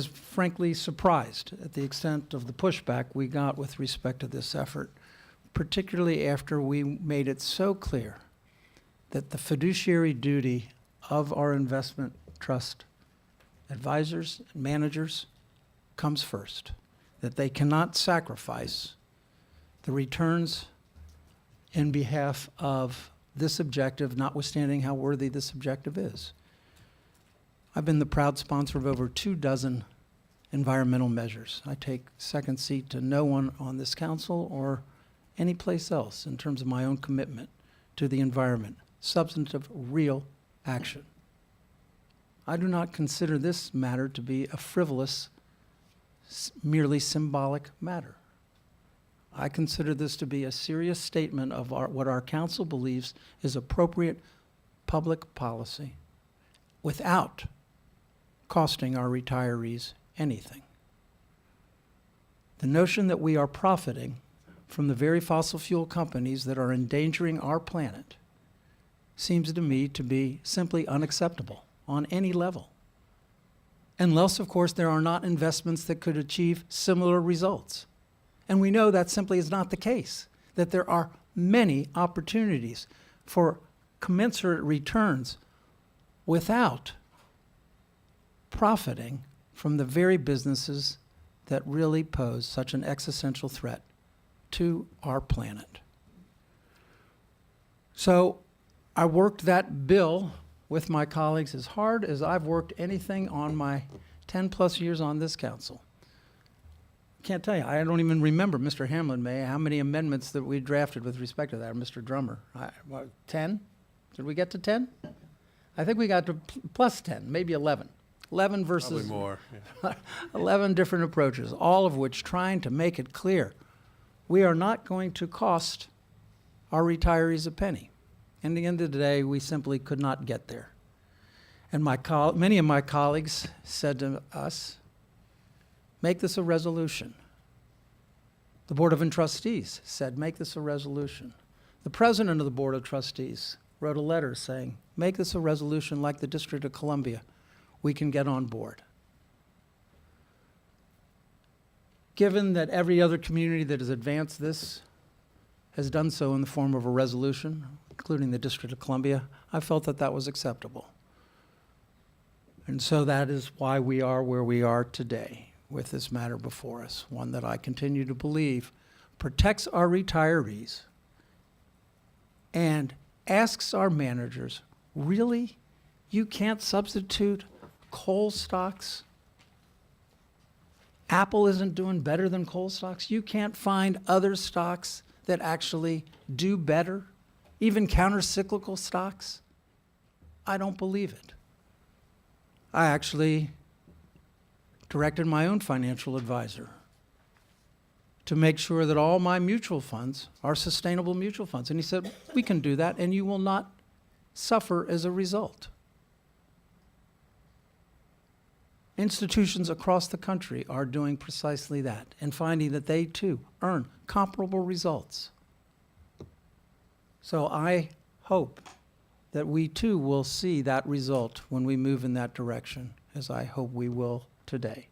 was frankly surprised at the extent of the pushback we got with respect to this effort, particularly after we made it so clear that the fiduciary duty of our investment trust advisors and managers comes first, that they cannot sacrifice the returns in behalf of this objective, notwithstanding how worthy this objective is. I've been the proud sponsor of over 24 environmental measures. I take second seat to no one on this council or any place else in terms of my own commitment to the environment, substantive, real action. I do not consider this matter to be a frivolous, merely symbolic matter. I consider this to be a serious statement of what our council believes is appropriate public policy without costing our retirees anything. The notion that we are profiting from the very fossil fuel companies that are endangering our planet seems to me to be simply unacceptable on any level. Unless, of course, there are not investments that could achieve similar results. And we know that simply is not the case, that there are many opportunities for commensurate returns without profiting from the very businesses that really pose such an existential threat to our planet. So I worked that bill with my colleagues as hard as I've worked anything on my 10 plus years on this council. Can't tell you, I don't even remember, Mr. Hamlin may, how many amendments that we drafted with respect to that, or Mr. Drummer. 10? Did we get to 10? I think we got to plus 10, maybe 11. 11 versus probably more, yeah. 11 different approaches, all of which trying to make it clear we are not going to cost our retirees a penny. In the end of the day, we simply could not get there. And many of my colleagues said to us, make this a resolution. The Board of Trustees said, make this a resolution. The President of the Board of Trustees wrote a letter saying, make this a resolution like the District of Columbia. We can get on board. Given that every other community that has advanced this has done so in the form of a resolution, including the District of Columbia, I felt that that was acceptable. And so that is why we are where we are today with this matter before us, one that I continue to believe protects our retirees and asks our managers, really? You can't substitute coal stocks? Apple isn't doing better than coal stocks? You can't find other stocks that actually do better? Even counter-cyclical stocks? I don't believe it. I actually directed my own financial advisor to make sure that all my mutual funds are sustainable mutual funds. And he said, we can do that and you will not suffer as a result. Institutions across the country are doing precisely that and finding that they too earn comparable results. So I hope that we too will see that result when we move in that direction, as I hope we will today.